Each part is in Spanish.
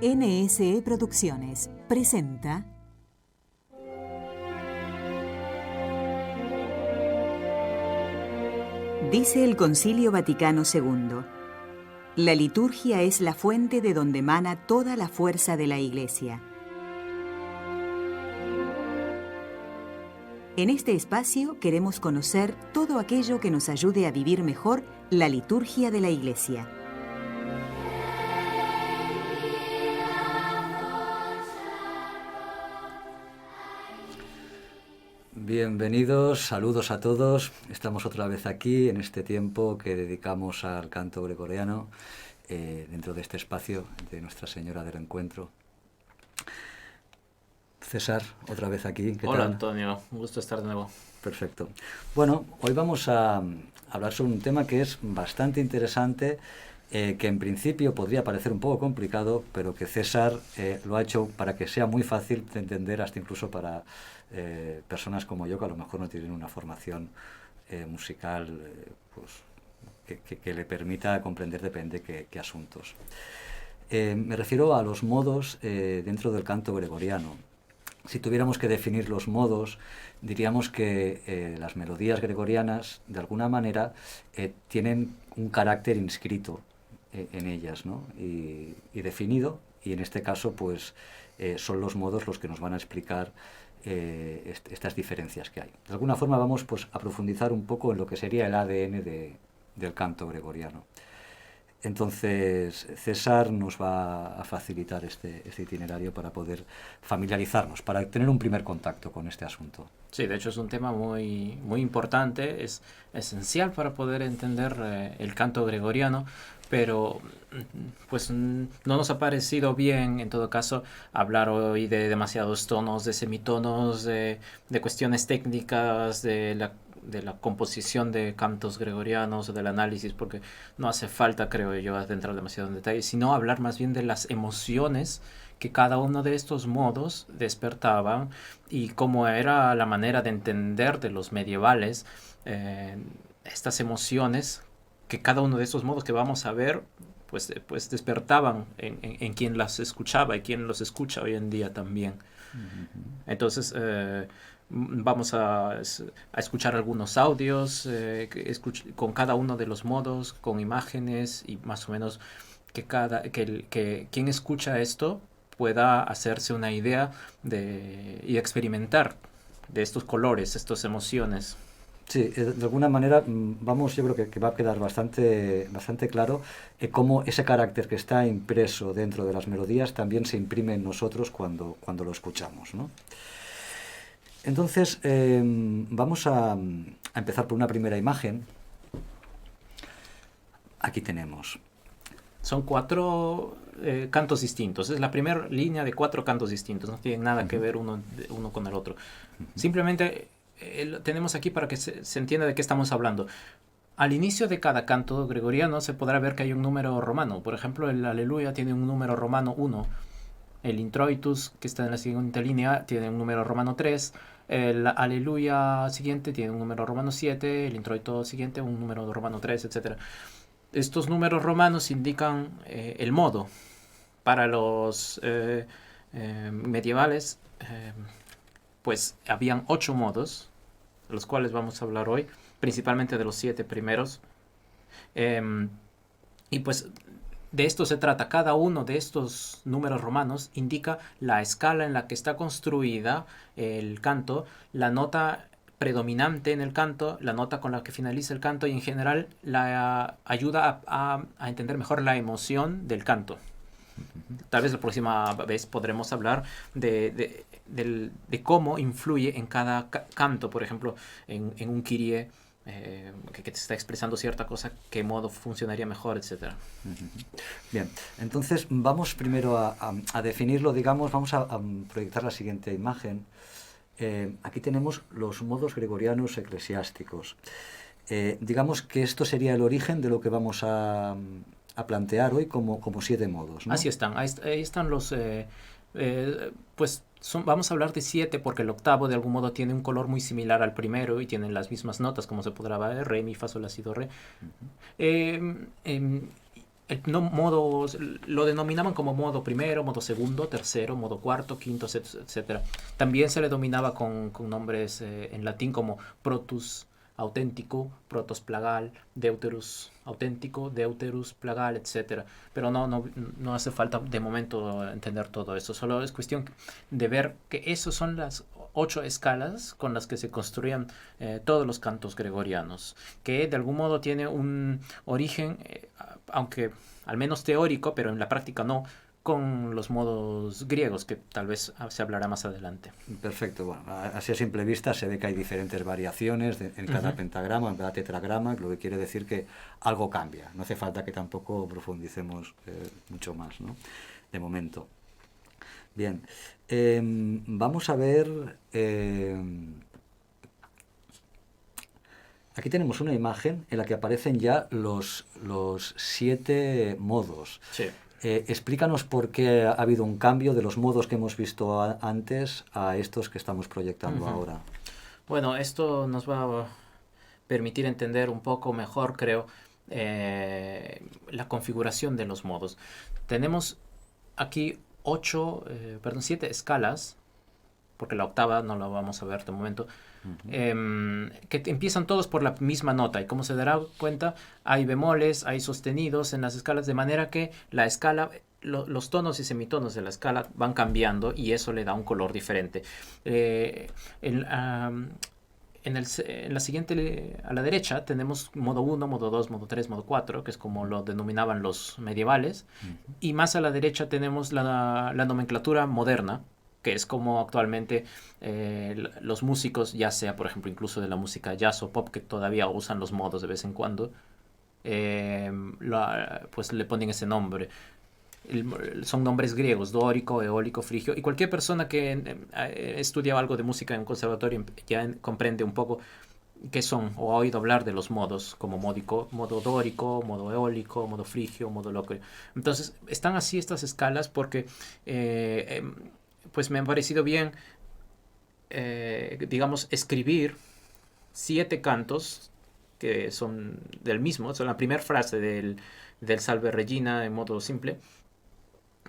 NSE Producciones presenta Dice el Concilio Vaticano II: la liturgia es la fuente de donde emana toda la fuerza de la Iglesia. En este espacio queremos conocer todo aquello que nos ayude a vivir mejor la liturgia de la Iglesia. Bienvenidos, saludos a todos. Estamos otra vez aquí en este tiempo que dedicamos al canto gregoriano dentro de este espacio de Nuestra Señora del Encuentro. César, otra vez aquí. ¿Qué Hola tal? Antonio, un gusto estar de nuevo. Perfecto. Bueno, hoy vamos a hablar sobre un tema que es bastante interesante, que en principio podría parecer un poco complicado, pero que César lo ha hecho para que sea muy fácil de entender, hasta incluso para personas como yo, que a lo mejor no tienen una formación musical pues, que le permita comprender depende qué asuntos. Me refiero a los modos dentro del canto gregoriano. Si tuviéramos que definir los modos, diríamos que las melodías gregorianas, de alguna manera, tienen un carácter inscrito en ellas, ¿no? y definido, y en este caso pues son los modos los que nos van a explicar estas diferencias que hay. De alguna forma vamos pues a profundizar un poco en lo que sería el ADN del canto gregoriano. Entonces César nos va a facilitar este itinerario para poder familiarizarnos, para tener un primer contacto con este asunto. Sí, de hecho es un tema muy importante, es esencial para poder entender el canto gregoriano, pero pues no nos ha parecido bien, en todo caso, hablar hoy de demasiados tonos, de semitonos, de cuestiones técnicas, de la composición de cantos gregorianos o del análisis, porque no hace falta, creo yo, adentrar demasiado en detalle, sino hablar más bien de las emociones que cada uno de estos modos despertaban y cómo era la manera de entender de los medievales estas emociones que cada uno de estos modos que vamos a ver pues despertaban en quien las escuchaba y quien los escucha hoy en día también. Entonces vamos a escuchar algunos audios con cada uno de los modos, con imágenes y más o menos que quien escucha esto pueda hacerse una idea y experimentar de estos colores, estas emociones. Sí, de alguna manera vamos, yo creo que va a quedar bastante claro cómo ese carácter que está impreso dentro de las melodías también se imprime en nosotros cuando lo escuchamos, ¿no? Entonces vamos a empezar por una primera imagen. Aquí tenemos. Son 4 cantos distintos. Es la primera línea de 4 cantos distintos. No tienen nada que ver uno con el otro. Simplemente tenemos aquí para que se entienda de qué estamos hablando. Al inicio de cada canto gregoriano se podrá ver que hay un número romano. Por ejemplo, el Aleluya tiene un número romano 1. El Introitus, que está en la siguiente línea, tiene un número romano 3. El Aleluya siguiente tiene un número romano 7. El Introito siguiente un número romano 3, etc. Estos números romanos indican el modo. Para los medievales, pues habían 8 modos, de los cuales vamos a hablar hoy, principalmente de los 7 primeros. Y pues de esto se trata. Cada uno de estos números romanos indica la escala en la que está construida el canto, la nota predominante en el canto, la nota con la que finaliza el canto y en general la ayuda a entender mejor la emoción del canto. Tal vez la próxima vez podremos hablar de cómo influye en cada canto, por ejemplo, en un Kyrie que te está expresando cierta cosa, qué modo funcionaría mejor, etc. Bien, entonces vamos primero a definirlo, digamos, vamos a proyectar la siguiente imagen. Aquí tenemos los modos gregorianos eclesiásticos. Digamos que esto sería el origen de lo que vamos a plantear hoy como 7 modos, ¿no? Así están, ahí están los... pues vamos a hablar de 7 porque el octavo de algún modo tiene un color muy similar al primero y tienen las mismas notas, como se podrá ver, re, mi, fa, sol, la, si, do, re. no, modos, lo denominaban como modo primero, modo segundo, tercero, modo cuarto, quinto, etcétera. También se le dominaba con nombres en latín como protus auténtico, protos plagal, deuterus auténtico, deuterus plagal, etcétera. Pero no hace falta de momento entender todo eso. Solo es cuestión de ver que esas son las 8 escalas con las que se construían todos los cantos gregorianos, que de algún modo tiene un origen, aunque al menos teórico, pero en la práctica no, con los modos griegos, que tal vez se hablará más adelante. Perfecto. Bueno, así a simple vista se ve que hay diferentes variaciones en cada pentagrama, en cada tetragrama, lo que quiere decir que algo cambia. No hace falta que tampoco profundicemos mucho más, ¿no? De momento. Bien, vamos a ver... aquí tenemos una imagen en la que aparecen ya los 7 modos. Sí. Explícanos por qué ha habido un cambio de los modos que hemos visto antes a estos que estamos proyectando ahora. Bueno, esto nos va a permitir entender un poco mejor, creo, la configuración de los modos. Tenemos aquí 7 escalas, porque la octava no la vamos a ver de momento, que empiezan todos por la misma nota, y como se dará cuenta, hay bemoles, hay sostenidos en las escalas, de manera que la escala, los tonos y semitonos de la escala van cambiando, y eso le da un color diferente. En la siguiente, a la derecha, tenemos modo 1, modo 2, modo 3, modo 4, que es como lo denominaban los medievales, y más a la derecha tenemos la nomenclatura moderna, que es como actualmente los músicos, ya sea por ejemplo incluso de la música jazz o pop, que todavía usan los modos de vez en cuando, pues le ponen ese nombre. Son nombres griegos: dórico, eólico, frigio, y cualquier persona que estudia algo de música en un conservatorio ya comprende un poco qué son, o ha oído hablar de los modos, como modo dórico, modo eólico, modo frigio, modo locrio. Entonces están así estas escalas porque pues me ha parecido bien, digamos, escribir 7 cantos que son del mismo, son la primera frase del Salve Regina en modo simple.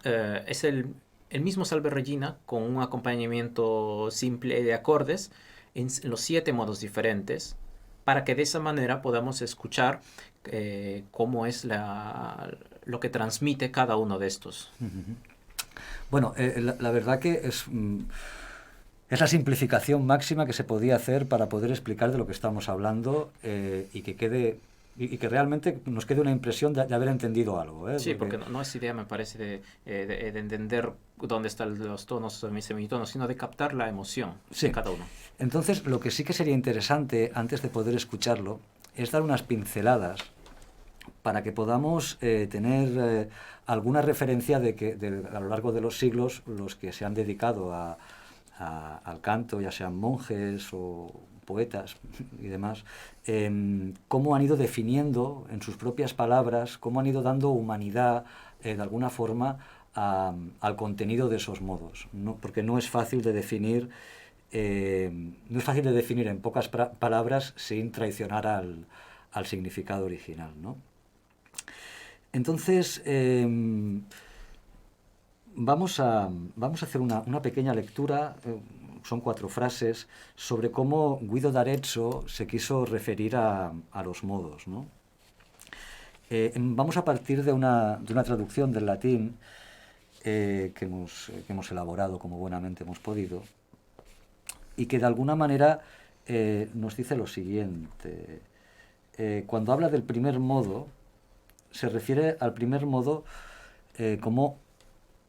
Es el mismo Salve Regina con un acompañamiento simple de acordes en los 7 modos diferentes, para que de esa manera podamos escuchar cómo es lo que transmite cada uno de estos. Bueno, la verdad que es la simplificación máxima que se podía hacer para poder explicar de lo que estamos hablando, y que realmente nos quede una impresión de haber entendido algo. Sí, porque no es idea, me parece, de entender dónde están los tonos, semitonos, sino de captar la emoción de cada uno. Entonces, lo que sí que sería interesante, antes de poder escucharlo, es dar unas pinceladas para que podamos tener alguna referencia de que a lo largo de los siglos los que se han dedicado al canto, ya sean monjes o poetas y demás, cómo han ido definiendo en sus propias palabras, cómo han ido dando humanidad de alguna forma al contenido de esos modos, ¿no? Porque no es fácil de definir, en pocas palabras sin traicionar al significado original, ¿no? Entonces, vamos a hacer una pequeña lectura, son 4 frases, sobre cómo Guido d'Arezzo se quiso referir a los modos, ¿no? Vamos a partir de una traducción del latín que hemos elaborado como buenamente hemos podido, y que de alguna manera nos dice lo siguiente. Cuando habla del primer modo, se refiere al primer modo como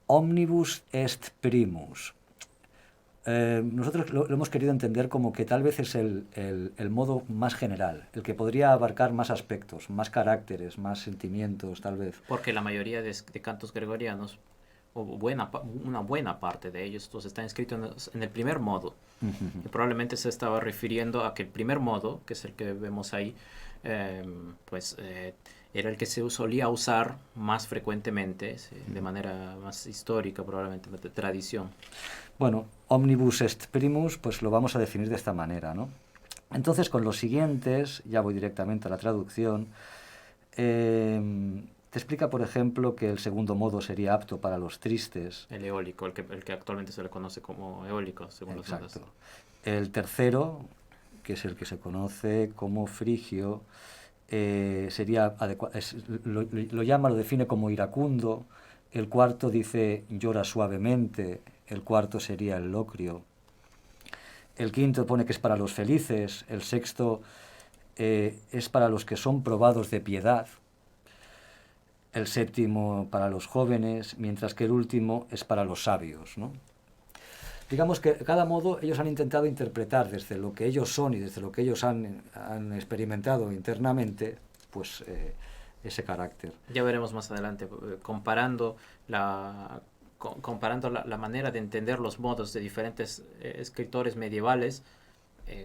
omnibus est primus. Nosotros lo hemos querido entender como que tal vez es el modo más general, el que podría abarcar más aspectos, más caracteres, más sentimientos, tal vez. Porque la mayoría de cantos gregorianos, o una buena parte de ellos, están escritos en el primer modo. Y probablemente se estaba refiriendo a que el primer modo, que es el que vemos ahí, era el que se solía usar más frecuentemente, de manera más histórica, probablemente de tradición. Bueno, omnibus est primus, pues lo vamos a definir de esta manera, ¿no? Entonces, con los siguientes, ya voy directamente a la traducción, te explica, por ejemplo, que el segundo modo sería apto para los tristes. El eólico, el que actualmente se le conoce como eólico, según los notas. Exacto. El tercero, que es el que se conoce como frigio, sería lo define como iracundo. El cuarto dice llora suavemente. El cuarto sería el locrio. El quinto pone que es para los felices. El sexto es para los que son probados de piedad. El séptimo para los jóvenes, mientras que el último es para los sabios, ¿no? Digamos que cada modo ellos han intentado interpretar desde lo que ellos son y desde lo que ellos han experimentado internamente, pues ese carácter. Ya veremos más adelante, comparando la manera de entender los modos de diferentes escritores medievales,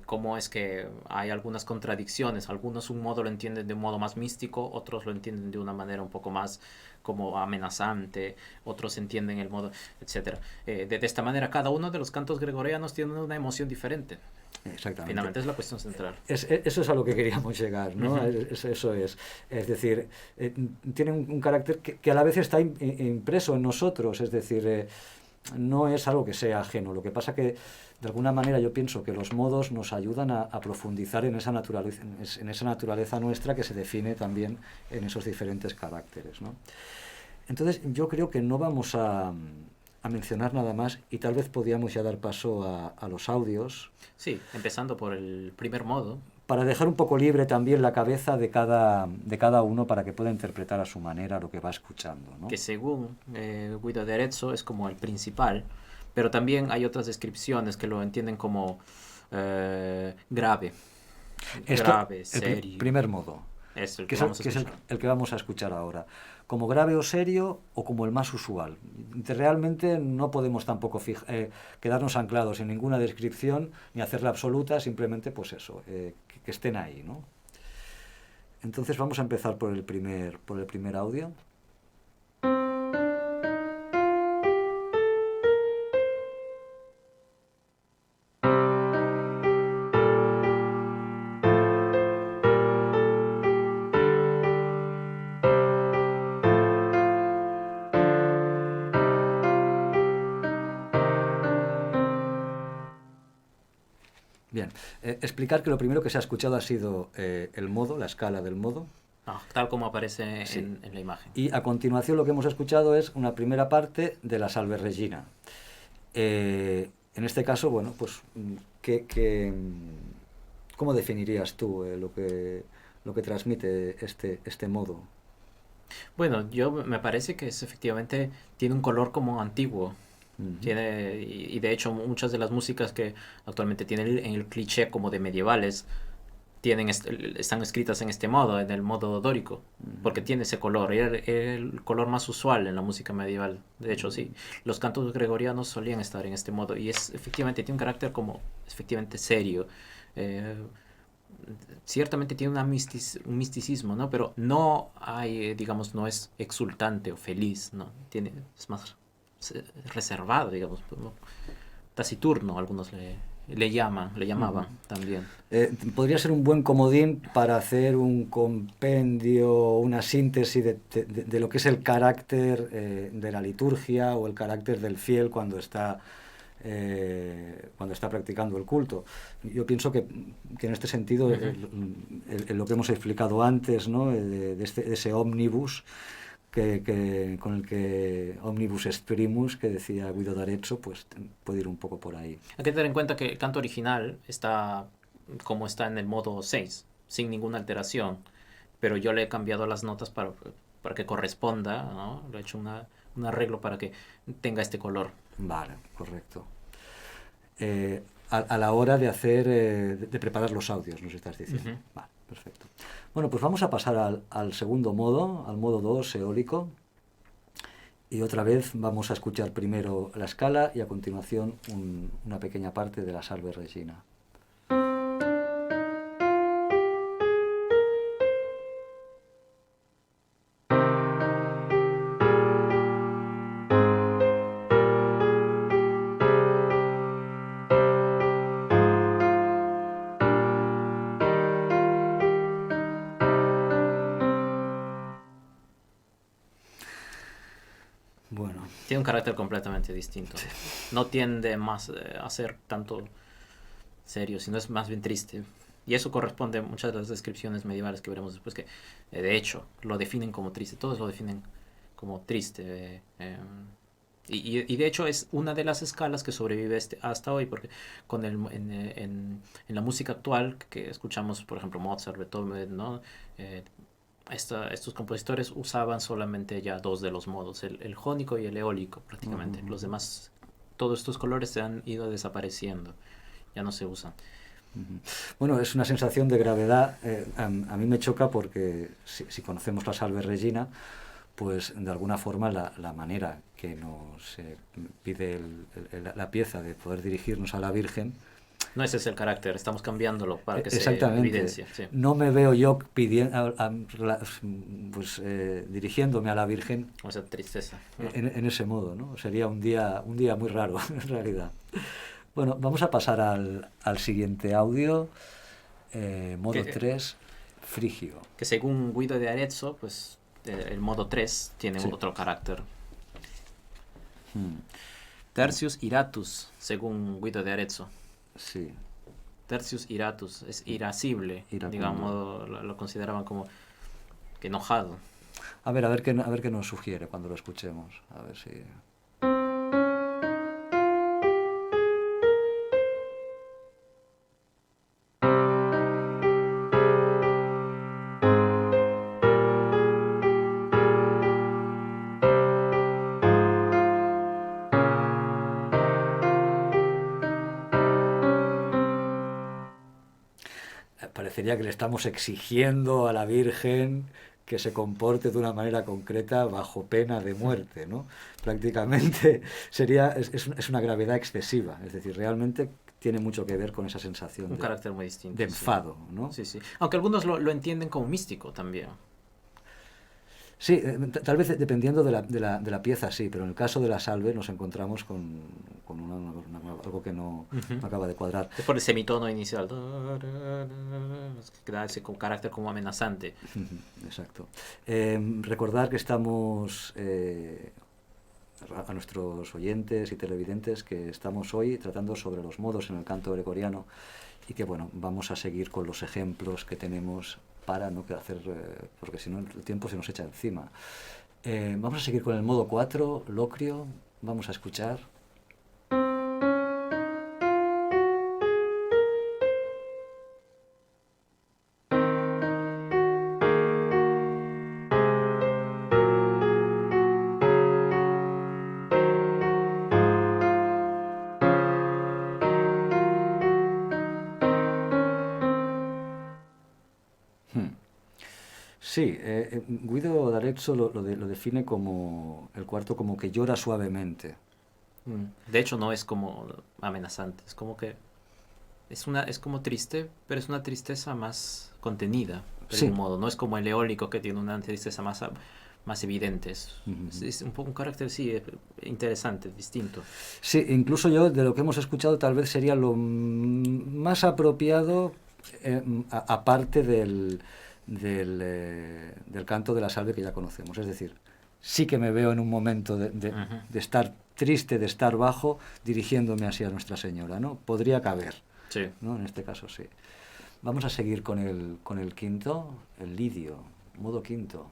cómo es que hay algunas contradicciones. Algunos un modo lo entienden de un modo más místico, otros lo entienden de una manera un poco más como amenazante, otros entienden el modo, etcétera. De esta manera, cada uno de los cantos gregorianos tiene una emoción diferente. Exactamente. Finalmente es la cuestión central. Eso es a lo que queríamos llegar, ¿no? Uh-huh. Eso es. Es decir, tiene un carácter que a la vez está impreso en nosotros, es decir, no es algo que sea ajeno. Lo que pasa que, de alguna manera, yo pienso que los modos nos ayudan a profundizar en esa naturaleza nuestra que se define también en esos diferentes caracteres, ¿no? Entonces, yo creo que no vamos a mencionar nada más y tal vez podíamos ya dar paso a los audios. Sí, empezando por el primer modo. Para dejar un poco libre también la cabeza de cada uno para que pueda interpretar a su manera lo que va escuchando, ¿no? Que según Guido de Arezzo es como el principal, pero también hay otras descripciones que lo entienden como grave. Grave, serio. El primer modo. Es el que que es el que vamos a escuchar ahora. Como grave o serio o como el más usual. Realmente no podemos tampoco quedarnos anclados en ninguna descripción ni hacerla absoluta, simplemente pues eso, que estén ahí, ¿no? Entonces vamos a empezar por el primer audio. Bien, explicar que lo primero que se ha escuchado ha sido el modo, la escala del modo. Tal como aparece sí. en la imagen. Y a continuación lo que hemos escuchado es una primera parte de la Salve Regina. En este caso, bueno, pues, ¿cómo definirías tú lo que transmite este modo? Bueno, me parece que efectivamente tiene un color como antiguo. Uh-huh. Y de hecho muchas de las músicas que actualmente tienen en el cliché como de medievales están escritas en este modo, en el modo dórico, porque tiene ese color, el color más usual en la música medieval. De hecho, sí, los cantos gregorianos solían estar en este modo y efectivamente tiene un carácter como efectivamente serio. Ciertamente tiene un misticismo, ¿no? Pero no hay, digamos, no es exultante o feliz, ¿no? Es más reservado, digamos, ¿no? Taciturno, algunos le llamaban también. Podría ser un buen comodín para hacer un compendio, una síntesis de lo que es el carácter de la liturgia o el carácter del fiel cuando está practicando el culto. Yo pienso que en este sentido, lo que hemos explicado antes, ¿no? de ese ómnibus, con el que Omnibus est primus, que decía Guido d'Arezzo, pues puede ir un poco por ahí. Hay que tener en cuenta que el canto original está como está en el modo 6, sin ninguna alteración, pero yo le he cambiado las notas para que corresponda, ¿no? Le he hecho un arreglo para que tenga este color. Vale, correcto. A la hora de de preparar los audios, nos estás diciendo. Uh-huh. Vale, perfecto. Bueno, pues vamos a pasar al segundo modo, al modo 2, eólico. Y otra vez vamos a escuchar primero la escala y a continuación una pequeña parte de la Salve Regina. Bueno, Tiene un carácter completamente distinto. sí. No tiende más a ser tanto serio, sino es más bien triste. Y eso corresponde a muchas de las descripciones medievales que veremos después, que de hecho lo definen como triste, todos lo definen como triste. Y de hecho es una de las escalas que sobrevive hasta hoy, porque en la música actual que escuchamos, por ejemplo, Mozart, Beethoven, ¿no? Estos compositores usaban solamente ya dos de los modos, el jónico y el eólico prácticamente. Los demás, todos estos colores se han ido desapareciendo, ya no se usan. Bueno, es una sensación de gravedad. A mí me choca porque si conocemos la Salve Regina, pues de alguna forma la manera que nos pide la pieza de poder dirigirnos a la Virgen. No, ese es el carácter, estamos cambiándolo para que se Exactamente. evidencie. Sí. No me veo yo pidiendo, dirigiéndome a la Virgen O esa tristeza. en ese modo, ¿no? Sería un día muy raro, en realidad. Bueno, vamos a pasar al siguiente audio, modo 3, Frigio. Que según Guido de Arezzo, pues el modo 3 tiene Sí. otro carácter. Tertius iratus, según Guido de Arezzo. Sí. Tertius iratus es irascible, Iracundo. digamos, lo consideraban como que enojado. A ver qué nos sugiere cuando lo escuchemos. A ver si... Parecería que le estamos exigiendo a la Virgen que se comporte de una manera concreta bajo pena de muerte, ¿no? Prácticamente es una gravedad excesiva, es decir, realmente tiene mucho que ver con esa sensación Un carácter muy distinto. de enfado, sí. ¿no? Sí, sí. Aunque algunos lo entienden como místico también. Sí, tal vez dependiendo de la pieza, sí, pero en el caso de la Salve nos encontramos con algo que no acaba de cuadrar. Es por el semitono inicial. Que da ese carácter como amenazante. Exacto. Recordar que estamos, a nuestros oyentes y televidentes, que estamos hoy tratando sobre los modos en el canto gregoriano y que, bueno, vamos a seguir con los ejemplos que tenemos para no hacer, porque si no el tiempo se nos echa encima. Vamos a seguir con el modo 4, Locrio. Vamos a escuchar. Sí, Guido d'Arezzo lo define como el cuarto como que llora suavemente. De hecho, no es como amenazante, es como que es como triste, pero es una tristeza más contenida, de Sí. algún modo. No es como el eólico que tiene una tristeza más evidente. Es un poco un carácter, sí, interesante, distinto. Sí, incluso yo de lo que hemos escuchado tal vez sería lo más apropiado, aparte del canto de la Salve que ya conocemos. Es decir, sí que me veo en un momento de estar triste, de estar bajo, dirigiéndome así a Nuestra Señora, ¿no? Podría caber, Sí. ¿no? En este caso sí. Vamos a seguir con el quinto, el lidio, modo quinto.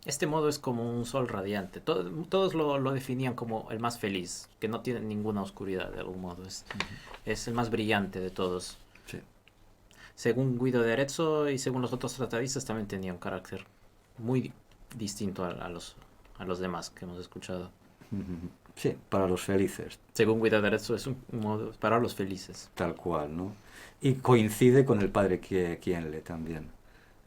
Este modo es como un sol radiante. Todos lo definían como el más feliz, que no tiene ninguna oscuridad de algún modo. Es el más brillante de todos. Sí. Según Guido de Arezzo y según los otros tratadistas también tenía un carácter muy distinto a los demás que hemos escuchado. Sí, para los felices, Según Guido de Arezzo es un modo para los felices. tal cual, ¿no? Y coincide con el padre Kienle también,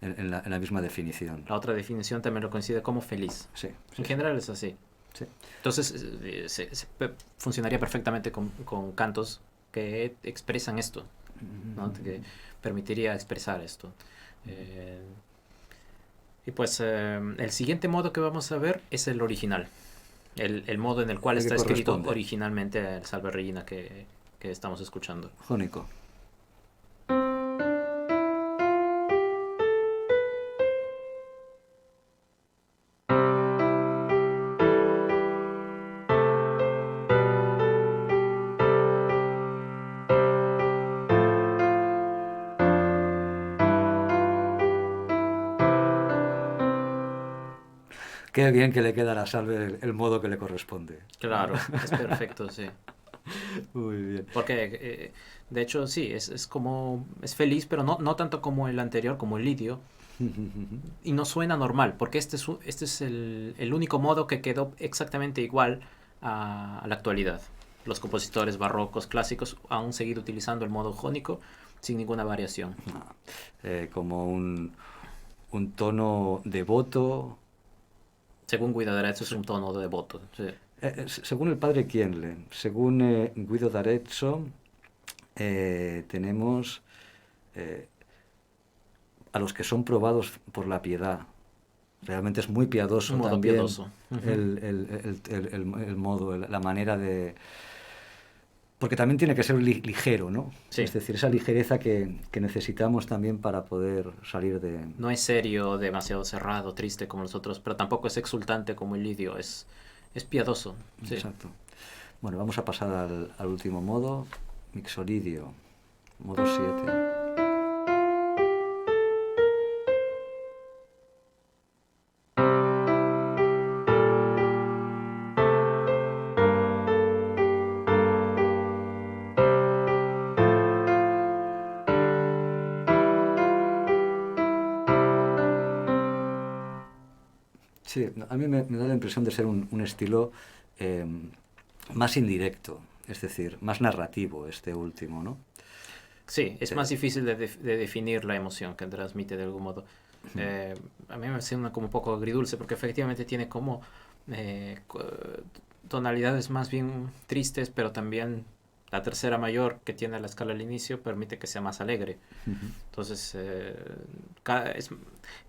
en la misma definición. La otra definición también lo coincide como feliz. Sí, En general es así. sí. Entonces funcionaría perfectamente con cantos que expresan esto, ¿no? Que permitiría expresar esto. Y pues el siguiente modo que vamos a ver es el original, el modo en el cual El que está escrito corresponde. originalmente el Salve Regina que estamos escuchando. Jónico. Qué bien que le queda a la salve el modo que le corresponde. Claro, es perfecto, sí. Muy bien. Porque, de hecho, sí, es como, es feliz, pero no tanto como el anterior, como el lidio, y no suena normal, porque este es el único modo que quedó exactamente igual a la actualidad. Los compositores barrocos clásicos han seguido utilizando el modo jónico sin ninguna variación. Como un tono devoto. Según Guido d'Arezzo es un tono devoto. Sí. Según el padre Kienle, según Guido d'Arezzo, tenemos a los que son probados por la piedad. Realmente es muy piadoso Un modo también piadoso. el modo, la manera de... Porque también tiene que ser ligero, ¿no? Sí. Es decir, esa ligereza que necesitamos también para poder salir de... No es serio, demasiado cerrado, triste como los otros, pero tampoco es exultante como el lidio, es piadoso. Sí. Exacto. Bueno, vamos a pasar al último modo, mixolidio, modo 7. Sí, a mí me da la impresión de ser un estilo más indirecto, es decir, más narrativo este último, ¿no? Sí, es más difícil de definir la emoción que transmite de algún modo. A mí me suena como un poco agridulce porque efectivamente tiene como tonalidades más bien tristes, pero también la tercera mayor que tiene la escala al inicio permite que sea más alegre. Entonces,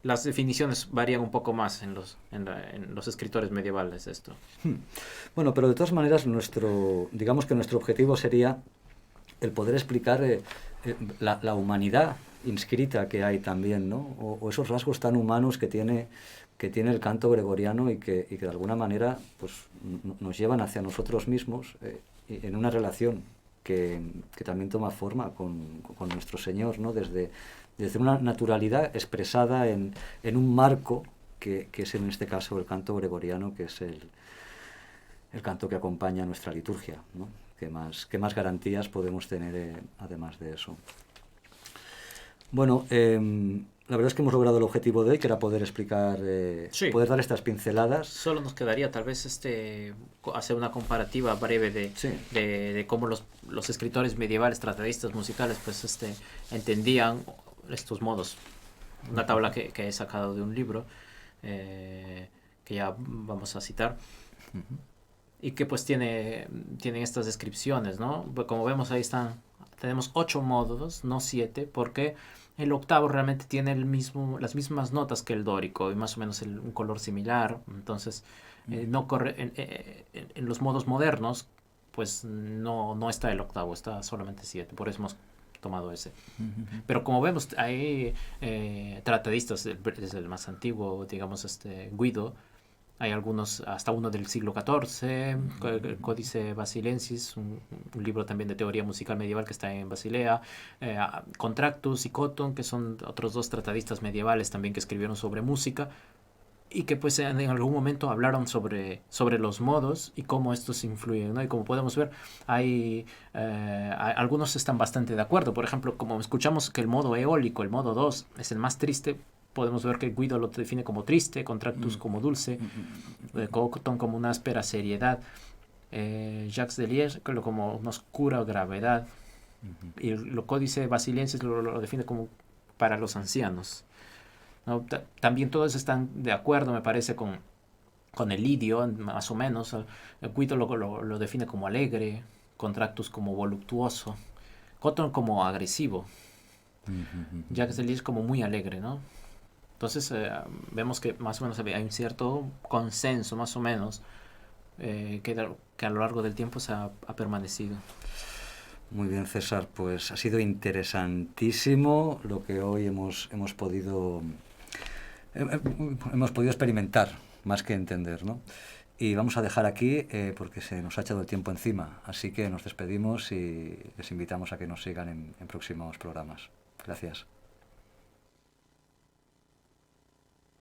las definiciones varían un poco más en los escritores medievales de esto. Bueno, pero de todas maneras digamos que nuestro objetivo sería el poder explicar la humanidad inscrita que hay también, ¿no? O esos rasgos tan humanos que tiene el canto gregoriano y que de alguna manera pues, nos llevan hacia nosotros mismos en una relación que también toma forma con nuestro Señor, ¿no? Desde una naturalidad expresada en un marco que es en este caso el canto gregoriano, que es el canto que acompaña nuestra liturgia, ¿no? ¿Qué más garantías podemos tener además de eso? Bueno, la verdad es que hemos logrado el objetivo de hoy, que era poder explicar, Sí. poder dar estas pinceladas. Solo nos quedaría tal vez hacer una comparativa breve Sí. de cómo los escritores medievales, tratadistas musicales, pues entendían estos modos. Una tabla que he sacado de un libro que ya vamos a citar. Y que pues tienen estas descripciones, ¿no? Como vemos ahí tenemos 8 módulos, no 7, porque el octavo realmente tiene las mismas notas que el dórico y más o menos un color similar. Entonces, no corre en los modos modernos, pues no está el octavo, está solamente 7, por eso hemos tomado ese. Pero como vemos, hay tratadistas desde el más antiguo, digamos, Guido. Hay algunos, hasta uno del siglo XIV, el Códice Basilensis, un libro también de teoría musical medieval que está en Basilea, Contractus y Coton, que son otros 2 tratadistas medievales también que escribieron sobre música y que pues en algún momento hablaron sobre los modos y cómo estos influyen, ¿no? Y como podemos ver, algunos están bastante de acuerdo. Por ejemplo, como escuchamos que el modo eólico, el modo 2, es el más triste, podemos ver que Guido lo define como triste, Contractus como dulce, Coton como una áspera seriedad, Jacques Delierre como una oscura gravedad, y el Códice Basilensis lo define como para los ancianos, ¿no? También todos están de acuerdo, me parece, con el lidio, más o menos. Guido lo define como alegre, Contractus como voluptuoso, Cotton como agresivo, Jacques Delille como muy alegre, ¿no? Entonces vemos que más o menos hay un cierto consenso, más o menos, que a lo largo del tiempo ha permanecido. Muy bien, César, pues ha sido interesantísimo lo que hoy hemos podido experimentar, más que entender, ¿no? Y vamos a dejar aquí porque se nos ha echado el tiempo encima, así que nos despedimos y les invitamos a que nos sigan en próximos programas. Gracias.